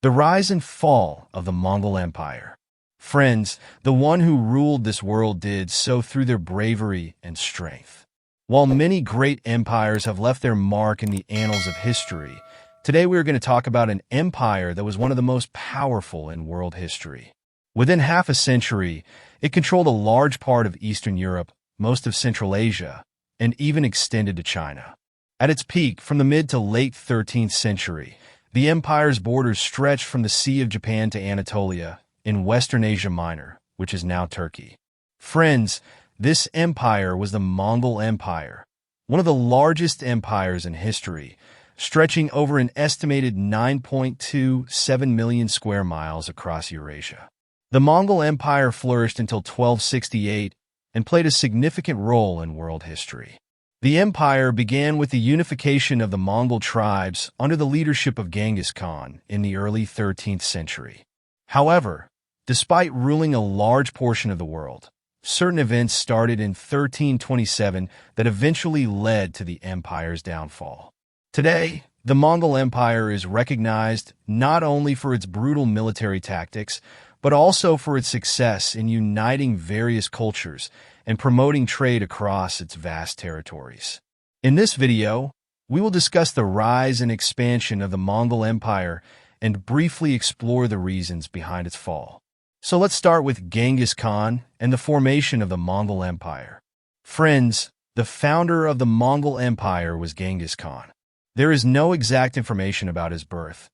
The rise and fall of the Mongol Empire. Friends, the one who ruled this world did so through their bravery and strength. While many great empires have left their mark in the annals of history, today we are going to talk about an empire that was one of the most powerful in world history. Within half a century, it controlled a large part of Eastern Europe, most of Central Asia, and even extended to China. At its peak, from the mid to late 13th century, the empire's borders stretched from the Sea of Japan to Anatolia, in Western Asia Minor, which is now Turkey. Friends, this empire was the Mongol Empire, one of the largest empires in history, stretching over an estimated 9.27 million square miles across Eurasia. The Mongol Empire flourished until 1268 and played a significant role in world history. The empire began with the unification of the Mongol tribes under the leadership of Genghis Khan in the early 13th century. However, despite ruling a large portion of the world, certain events started in 1327 that eventually led to the empire's downfall. Today, the Mongol Empire is recognized not only for its brutal military tactics, but also for its success in uniting various cultures and promoting trade across its vast territories. In this video, we will discuss the rise and expansion of the Mongol Empire and briefly explore the reasons behind its fall. So let's start with Genghis Khan and the formation of the Mongol Empire. Friends, the founder of the Mongol Empire was Genghis Khan. There is no exact information about his birth,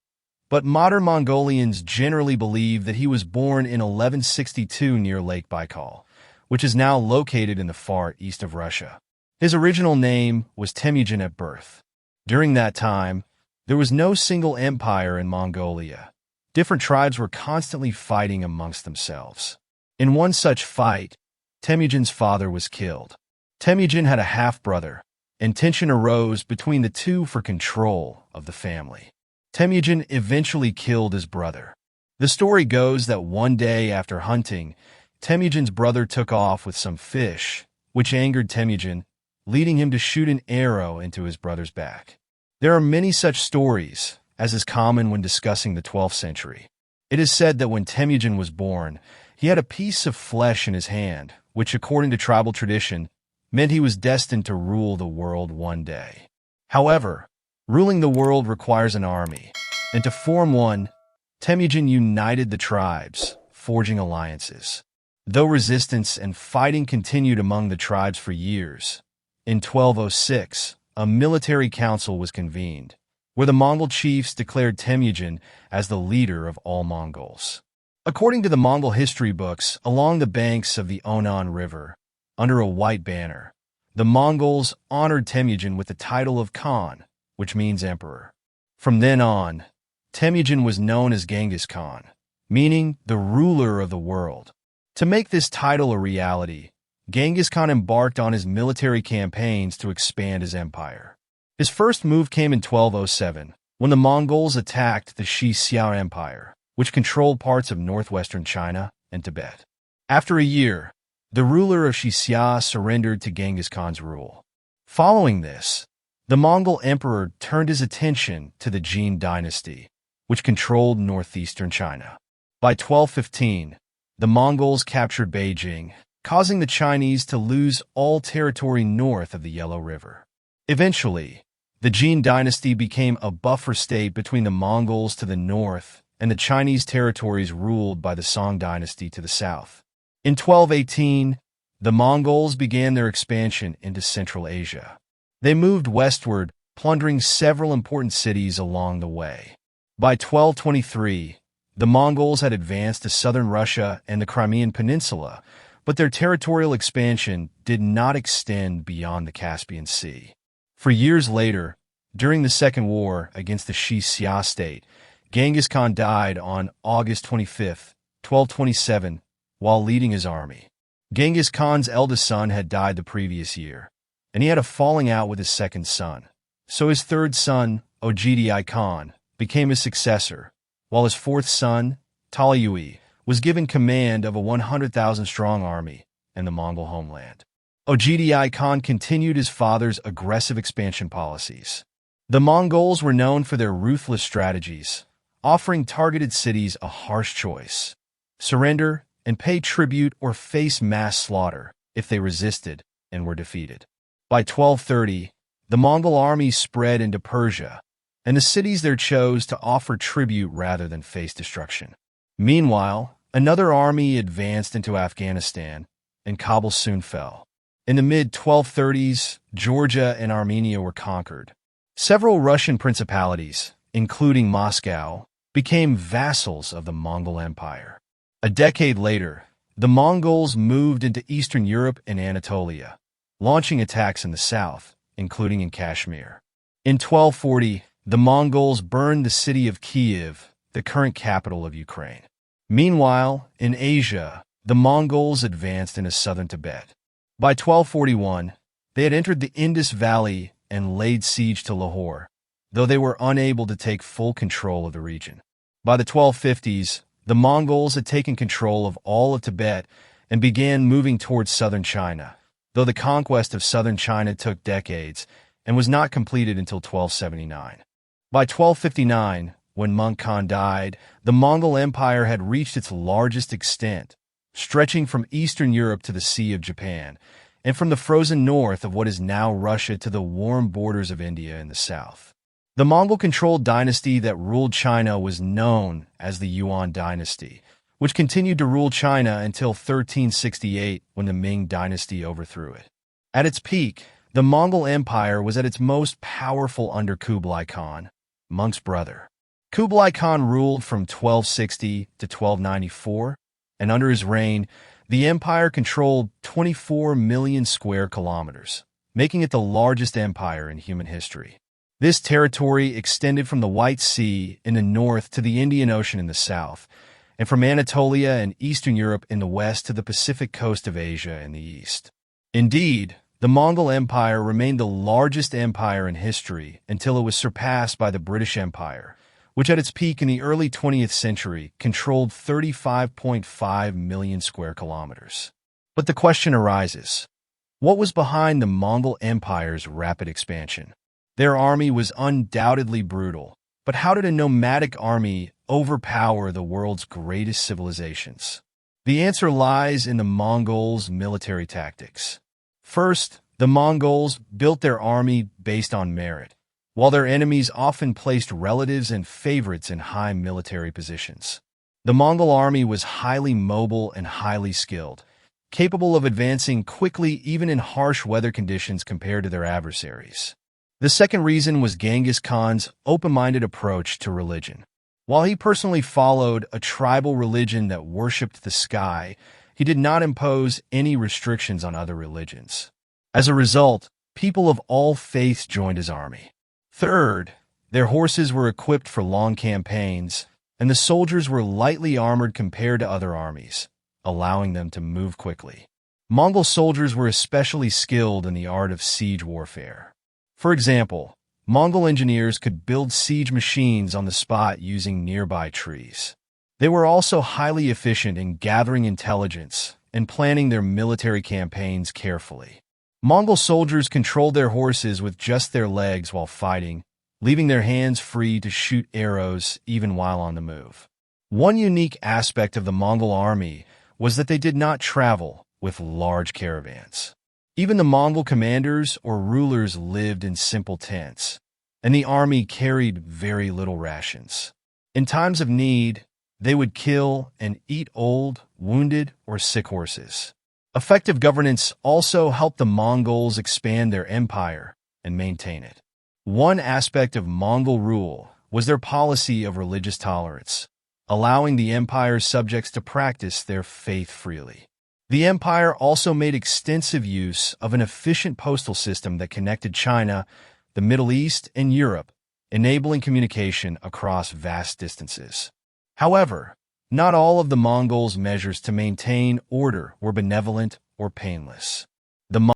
but modern Mongolians generally believe that he was born in 1162 near Lake Baikal, which is now located in the far east of Russia. His original name was Temujin at birth. During that time, there was no single empire in Mongolia. Different tribes were constantly fighting amongst themselves. In one such fight, Temujin's father was killed. Temujin had a half-brother, and tension arose between the two for control of the family. Temujin eventually killed his brother. The story goes that one day after hunting, Temujin's brother took off with some fish, which angered Temujin, leading him to shoot an arrow into his brother's back. There are many such stories, as is common when discussing the 12th century. It is said that when Temujin was born, he had a piece of flesh in his hand, which according to tribal tradition, meant he was destined to rule the world one day. However, ruling the world requires an army, and to form one, Temujin united the tribes, forging alliances. Though resistance and fighting continued among the tribes for years, in 1206, a military council was convened, where the Mongol chiefs declared Temujin as the leader of all Mongols. According to the Mongol history books, along the banks of the Onan River, under a white banner, the Mongols honored Temujin with the title of Khan, which means emperor. From then on, Temujin was known as Genghis Khan, meaning the ruler of the world. To make this title a reality, Genghis Khan embarked on his military campaigns to expand his empire. His first move came in 1207, when the Mongols attacked the Xia Empire, which controlled parts of northwestern China and Tibet. After a year, the ruler of Xia surrendered to Genghis Khan's rule. Following this, the Mongol emperor turned his attention to the Jin dynasty, which controlled northeastern China. By 1215, the Mongols captured Beijing, causing the Chinese to lose all territory north of the Yellow River. Eventually, the Jin dynasty became a buffer state between the Mongols to the north and the Chinese territories ruled by the Song dynasty to the south. In 1218, the Mongols began their expansion into Central Asia. They moved westward, plundering several important cities along the way. By 1223, the Mongols had advanced to southern Russia and the Crimean Peninsula, but their territorial expansion did not extend beyond the Caspian Sea. For years later, during the Second War against the Xia state, Genghis Khan died on August 25, 1227, while leading his army. Genghis Khan's eldest son had died the previous year, and he had a falling out with his second son. So his third son, Ogidi Khan, became his successor, while his fourth son, Talayui, was given command of a 100,000-strong army in the Mongol homeland. Ogidi Khan continued his father's aggressive expansion policies. The Mongols were known for their ruthless strategies, offering targeted cities a harsh choice: surrender and pay tribute or face mass slaughter if they resisted and were defeated. By 1230, the Mongol army spread into Persia, and the cities there chose to offer tribute rather than face destruction. Meanwhile, another army advanced into Afghanistan, and Kabul soon fell. In the mid-1230s, Georgia and Armenia were conquered. Several Russian principalities, including Moscow, became vassals of the Mongol Empire. A decade later, the Mongols moved into Eastern Europe and Anatolia, launching attacks in the south, including in Kashmir. In 1240, the Mongols burned the city of Kyiv, the current capital of Ukraine. Meanwhile, in Asia, the Mongols advanced into southern Tibet. By 1241, they had entered the Indus Valley and laid siege to Lahore, though they were unable to take full control of the region. By the 1250s, the Mongols had taken control of all of Tibet and began moving towards southern China, though the conquest of southern China took decades and was not completed until 1279. By 1259, when Mongol Khan died, the Mongol Empire had reached its largest extent, stretching from Eastern Europe to the Sea of Japan, and from the frozen north of what is now Russia to the warm borders of India in the south. The Mongol-controlled dynasty that ruled China was known as the Yuan dynasty, which continued to rule China until 1368 when the Ming dynasty overthrew it. At its peak, the Mongol Empire was at its most powerful under Kublai Khan, Meng's brother. Kublai Khan ruled from 1260 to 1294, and under his reign, the empire controlled 24 million square kilometers, making it the largest empire in human history. This territory extended from the White Sea in the north to the Indian Ocean in the south, and from Anatolia and Eastern Europe in the west to the Pacific coast of Asia in the east. Indeed, the Mongol Empire remained the largest empire in history until it was surpassed by the British Empire, which at its peak in the early 20th century controlled 35.5 million square kilometers. But the question arises, what was behind the Mongol Empire's rapid expansion? Their army was undoubtedly brutal, but how did a nomadic army overpower the world's greatest civilizations? The answer lies in the Mongols' military tactics. First, the Mongols built their army based on merit, while their enemies often placed relatives and favorites in high military positions. The Mongol army was highly mobile and highly skilled, capable of advancing quickly even in harsh weather conditions compared to their adversaries. The second reason was Genghis Khan's open-minded approach to religion. While he personally followed a tribal religion that worshipped the sky, he did not impose any restrictions on other religions. As a result, people of all faiths joined his army. Third, their horses were equipped for long campaigns, and the soldiers were lightly armored compared to other armies, allowing them to move quickly. Mongol soldiers were especially skilled in the art of siege warfare. For example, Mongol engineers could build siege machines on the spot using nearby trees. They were also highly efficient in gathering intelligence and planning their military campaigns carefully. Mongol soldiers controlled their horses with just their legs while fighting, leaving their hands free to shoot arrows even while on the move. One unique aspect of the Mongol army was that they did not travel with large caravans. Even the Mongol commanders or rulers lived in simple tents, and the army carried very little rations. In times of need, they would kill and eat old, wounded, or sick horses. Effective governance also helped the Mongols expand their empire and maintain it. One aspect of Mongol rule was their policy of religious tolerance, allowing the empire's subjects to practice their faith freely. The empire also made extensive use of an efficient postal system that connected China, the Middle East, and Europe, enabling communication across vast distances. However, not all of the Mongols' measures to maintain order were benevolent or painless. The